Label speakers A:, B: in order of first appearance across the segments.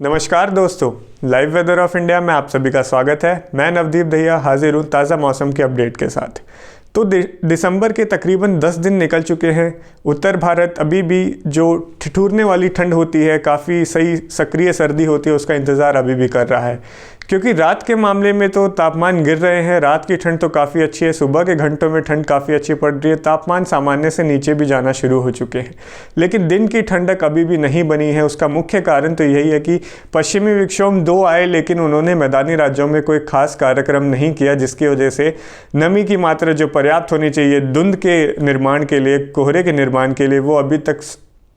A: नमस्कार दोस्तों, live weather of India में आप सभी का स्वागत है। मैं नवदीप दहिया हाजिर हूँ ताज़ा मौसम के अपडेट के साथ। तो दिसंबर के तकरीबन 10 दिन निकल चुके हैं। उत्तर भारत अभी भी जो ठिठुरने वाली ठंड होती है, काफ़ी सही सक्रिय सर्दी होती है, उसका इंतज़ार अभी भी कर रहा है। क्योंकि रात के मामले में तो तापमान गिर रहे हैं। रात की ठंड तो काफ़ी अच्छी है, सुबह के घंटों में ठंड काफ़ी अच्छी पड़ रही है, तापमान सामान्य से नीचे भी जाना शुरू हो चुके हैं। लेकिन दिन की ठंडक अभी भी नहीं बनी है। उसका मुख्य कारण तो यही है कि पश्चिमी विक्षोभ 2 आए, लेकिन उन्होंने मैदानी राज्यों में कोई खास कार्यक्रम नहीं किया, जिसकी वजह से नमी की मात्रा जो पर्याप्त होनी चाहिए धुंध के निर्माण के लिए, कोहरे के निर्माण के लिए, वो अभी तक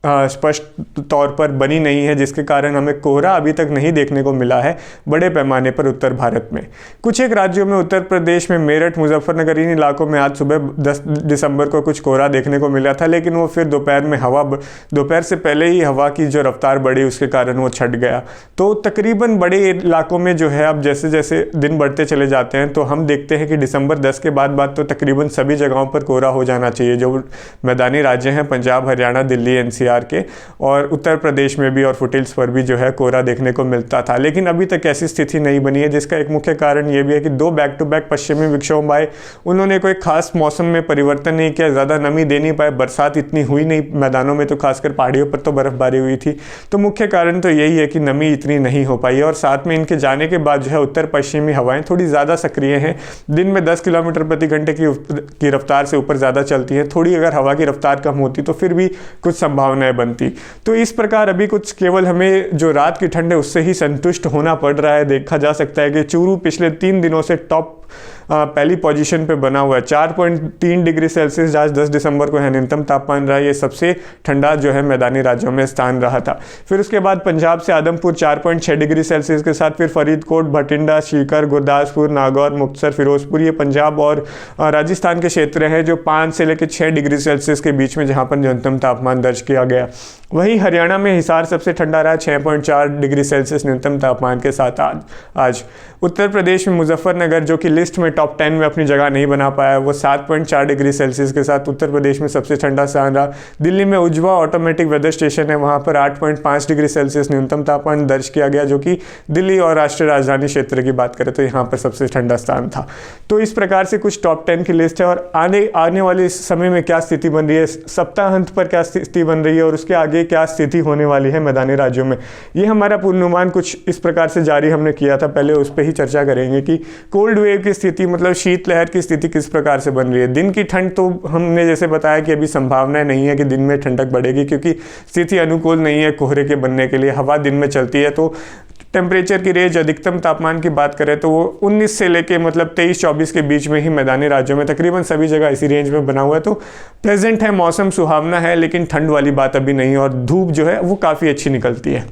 A: स्पष्ट तौर पर बनी नहीं है, जिसके कारण हमें कोहरा अभी तक नहीं देखने को मिला है बड़े पैमाने पर उत्तर भारत में। कुछ एक राज्यों में, उत्तर प्रदेश में मेरठ, मुजफ्फरनगर, इन इलाकों में आज सुबह 10 दिसंबर को कुछ कोहरा देखने को मिला था, लेकिन वो फिर दोपहर से पहले ही हवा की जो रफ्तार बढ़ी, उसके कारण वो छट गया। तो तकरीबन बड़े इलाकों में जो है, अब जैसे जैसे दिन बढ़ते चले जाते हैं तो हम देखते हैं कि दिसंबर 10 के बाद तो तकरीबन सभी जगहों पर कोहरा हो जाना चाहिए। जो मैदानी राज्य हैं, पंजाब, हरियाणा, दिल्ली, NCR के, और उत्तर प्रदेश में भी और फुटिल्स पर भी जो है कोहरा देखने को मिलता था। लेकिन अभी तक ऐसी स्थिति नहीं बनी है, जिसका एक मुख्य कारण ये भी है कि 2 बैक टू बैक पश्चिमी विक्षोभ आए। उन्होंने कोई खास मौसम में परिवर्तन नहीं किया, ज़्यादा नमी दे नहीं पाए, बरसात इतनी हुई नहीं मैदानों में, तो खासकर पहाड़ियों पर तो बर्फबारी हुई थी। तो मुख्य कारण तो यही है कि नमी इतनी नहीं हो पाई है। और साथ में इनके जाने के बाद जो है उत्तर पश्चिमी हवाएं थोड़ी ज़्यादा सक्रिय हैं। दिन में 10 किलोमीटर प्रति घंटे की रफ्तार से ऊपर ज़्यादा चलती हैं। थोड़ी अगर हवा की रफ्तार कम होती तो फिर भी कुछ संभावनाएं बनती। तो इस प्रकार अभी कुछ केवल हमें जो रात की ठंड है उससे ही संतुष्ट होना पड़ रहा है। देखा जा सकता है कि चूरू पिछले 3 दिनों से टॉप पहली पोजीशन पे बना हुआ है। 4.3 डिग्री सेल्सियस आज 10 दिसंबर को है न्यूनतम तापमान रहा। ये सबसे ठंडा जो है मैदानी राज्यों में स्थान रहा था। फिर उसके बाद पंजाब से आदमपुर 4.6 डिग्री सेल्सियस के साथ, फिर फरीदकोट, भटिंडा, सीकर, गुरदासपुर, नागौर, मुक्तसर, फिरोजपुर, ये पंजाब और राजस्थान के क्षेत्र हैं जो 5 से लेकर 6 डिग्री सेल्सियस के बीच में, जहाँ पर न्यूनतम तापमान दर्ज किया गया। वहीं हरियाणा में हिसार सबसे ठंडा रहा, 6.4 डिग्री सेल्सियस न्यूनतम तापमान के साथ आज। उत्तर प्रदेश में मुजफ्फरनगर, जो कि लिस्ट में टॉप 10 में अपनी जगह नहीं बना पाया, वो 7.4 डिग्री सेल्सियस के साथ उत्तर प्रदेश में सबसे ठंडा स्थान रहा। दिल्ली में उज्वा ऑटोमेटिक वेदर स्टेशन है, वहाँ पर 8.5 डिग्री सेल्सियस न्यूनतम तापमान दर्ज किया गया, जो कि दिल्ली और राष्ट्रीय राजधानी क्षेत्र की बात करें तो यहाँ पर सबसे ठंडा स्थान था। तो इस प्रकार से कुछ टॉप 10 की लिस्ट है। और आने वाले समय में क्या स्थिति बन रही है, सप्ताहांत पर क्या स्थिति बन रही है और उसके आगे क्या स्थिति होने वाली है मैदानी राज्यों में, ये हमारा पूर्वानुमान कुछ इस प्रकार से जारी हमने किया था। पहले उस पर ही चर्चा करेंगे कि कोल्ड वेव की स्थिति, मतलब शीतलहर की स्थिति किस प्रकार से बन रही है। दिन की ठंड तो हमने जैसे बताया कि अभी संभावना नहीं है कि दिन में ठंडक बढ़ेगी, क्योंकि स्थिति अनुकूल नहीं है कोहरे के बनने के लिए। हवा दिन में चलती है, तो टेम्परेचर की रेंज, अधिकतम तापमान की बात करें तो वो 19 से लेके मतलब 23-24 के बीच में ही मैदानी राज्यों में तकरीबन सभी जगह इसी रेंज में बना हुआ है। तो प्लेजेंट है, मौसम सुहावना है, लेकिन ठंड वाली बात अभी नहीं, और धूप जो है वो काफ़ी अच्छी निकलती है।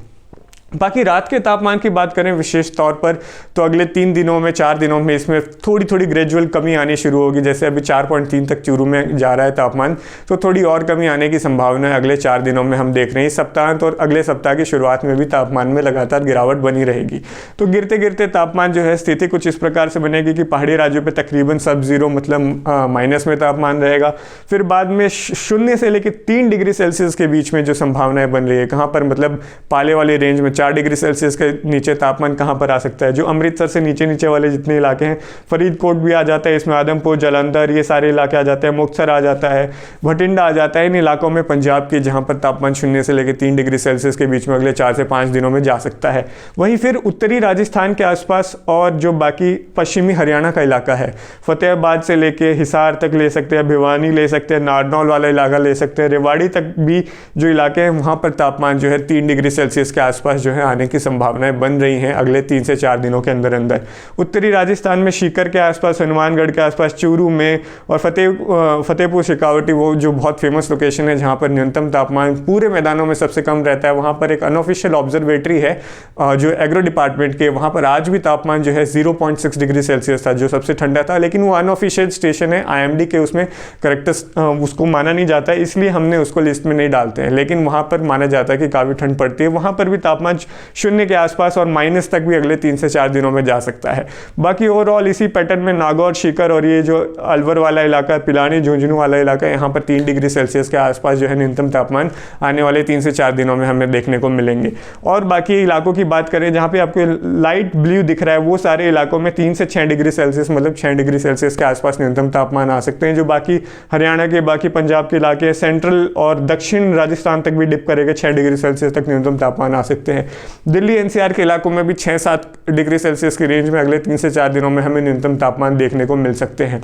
A: बाकी रात के तापमान की बात करें विशेष तौर पर, तो अगले 3 दिनों में, 4 दिनों में इसमें थोड़ी ग्रेजुअल कमी आनी शुरू होगी। जैसे अभी 4.3 तक चूरू में जा रहा है तापमान, तो थोड़ी और कमी आने की संभावना है अगले 4 दिनों में। हम देख रहे हैं सप्ताहांत और अगले सप्ताह की शुरुआत में भी तापमान में लगातार गिरावट बनी रहेगी। तो गिरते गिरते तापमान जो है, स्थिति कुछ इस प्रकार से बनेगी कि पहाड़ी राज्यों पर तकरीबन सब जीरो, मतलब माइनस में तापमान रहेगा। फिर बाद में 0 से लेकर 3 डिग्री सेल्सियस के बीच में जो संभावनाएं बन रही है, कहाँ पर, मतलब पाले वाली रेंज में 4 डिग्री सेल्सियस के नीचे तापमान कहां पर आ सकता है। जो अमृतसर से नीचे वाले जितने इलाके हैं, फरीदकोट भी आ जाता है इसमें, आदमपुर, जालंधर, ये सारे इलाके आ जाते हैं, मुक्तसर आ जाता है, भटिंडा आ जाता है। इन इलाकों में पंजाब के, जहां पर तापमान 0 से लेकर 3 डिग्री सेल्सियस के बीच में अगले 4 से 5 दिनों में जा सकता है। वहीं फिर उत्तरी राजस्थान के आसपास और जो बाकी पश्चिमी हरियाणा का इलाका है, फतेहाबाद से लेके हिसार तक ले सकते हैं, भिवानी ले सकते हैं, नारनौल वाला इलाका ले सकते हैं, रेवाड़ी तक भी जो इलाके हैं वहाँ पर तापमान जो है 3 डिग्री सेल्सियस के आसपास जो है आने की संभावनाएं बन रही हैं अगले 3 से 4 दिनों के अंदर। उत्तरी राजस्थान में सीकर के आसपास, हनुमानगढ़ के आसपास, चूरू में और फतेहपुर शेखावटी, वो जो बहुत फेमस लोकेशन है जहां पर न्यूनतम तापमान पूरे मैदानों में सबसे कम रहता है, वहां पर एक अनऑफिशियल ऑब्जर्वेटरी है जो एग्रो डिपार्टमेंट के, वहां पर आज भी तापमान जो है 0.6 डिग्री सेल्सियस था, जो सबसे ठंडा था। लेकिन वो अनऑफिशियल स्टेशन है, IMD के, उसमें करेक्ट उसको माना नहीं जाता है, इसलिए हमने उसको लिस्ट में नहीं डालते हैं। लेकिन वहां पर माना जाता है कि काफ़ी ठंड पड़ती है। वहां पर भी तापमान शून्य के आसपास और माइनस तक भी अगले 3 से 4 दिनों में जा सकता है। बाकी ओवरऑल इसी पैटर्न में नागौर, सीकर और ये जो अलवर वाला इलाका, पिलानी, झुंझुनू वाला इलाका, यहाँ पर 3 डिग्री सेल्सियस के आसपास जो है न्यूनतम तापमान आने वाले 3 से 4 दिनों में हमें देखने को मिलेंगे। और बाकी इलाकों की बात करें जहाँ पे आपको लाइट ब्लू दिख रहा है, वो सारे इलाकों में 3 से 6 डिग्री सेल्सियस मतलब 6 डिग्री सेल्सियस के आसपास न्यूनतम तापमान आ सकते हैं। जो बाकी हरियाणा के, बाकी पंजाब के इलाके, सेंट्रल और दक्षिण राजस्थान तक भी डिप करेगा, 6 डिग्री सेल्सियस तक न्यूनतम तापमान आ सकते हैं। दिल्ली एनसीआर के इलाकों में भी 6-7 डिग्री सेल्सियस की रेंज में अगले 3 से 4 दिनों में हमें न्यूनतम तापमान देखने को मिल सकते हैं।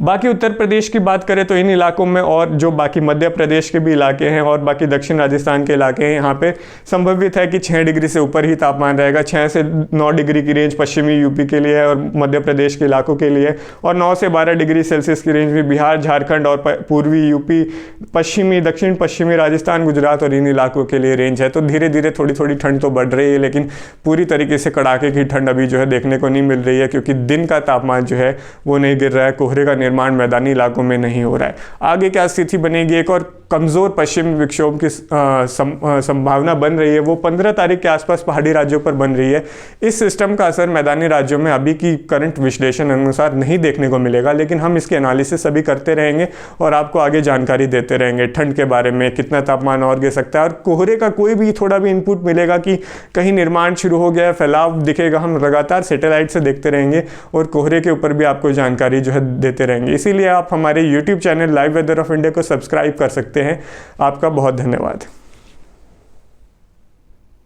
A: बाकी उत्तर प्रदेश की बात करें तो इन इलाकों में, और जो बाकी मध्य प्रदेश के भी इलाके हैं और बाकी दक्षिण राजस्थान के इलाके हैं, यहाँ पे संभावित है कि 6 डिग्री से ऊपर ही तापमान रहेगा। 6 से 9 डिग्री की रेंज पश्चिमी यूपी के लिए है और मध्य प्रदेश के इलाकों के लिए, और 9 से 12 डिग्री सेल्सियस की रेंज में बिहार, झारखंड और पूर्वी यूपी, पश्चिमी, दक्षिण पश्चिमी राजस्थान, गुजरात और इन इलाकों के लिए रेंज है। तो धीरे धीरे थोड़ी थोड़ी ठंड तो बढ़ रही है, लेकिन पूरी तरीके से कड़ाके की ठंड अभी जो है देखने को नहीं मिल रही है, क्योंकि दिन का तापमान जो है वो नहीं गिर रहा है। कोहरे का निर्माण मैदानी इलाकों में नहीं हो रहा है। आगे क्या स्थिति बनेगी, एक और कमजोर पश्चिमी विक्षोभ की संभावना बन रही है, वो 15 तारीख के आसपास पहाड़ी राज्यों पर बन रही है। इस सिस्टम का असर मैदानी राज्यों में अभी की करंट विश्लेषण अनुसार नहीं देखने को मिलेगा, लेकिन हम इसके एनालिसिस अभी करते रहेंगे और आपको आगे जानकारी देते रहेंगे ठंड के बारे में, कितना तापमान और गिर सकता है, और कोहरे का कोई भी थोड़ा भी इनपुट मिलेगा कि कहीं निर्माण शुरू हो गया, फैलाव दिखेगा, हम लगातार सैटेलाइट से देखते रहेंगे और कोहरे के ऊपर भी आपको जानकारी जो है देते रहेंगे। इसीलिए आप हमारे YouTube channel live weather of India को सब्सक्राइब कर सकते हैं। आपका बहुत धन्यवाद।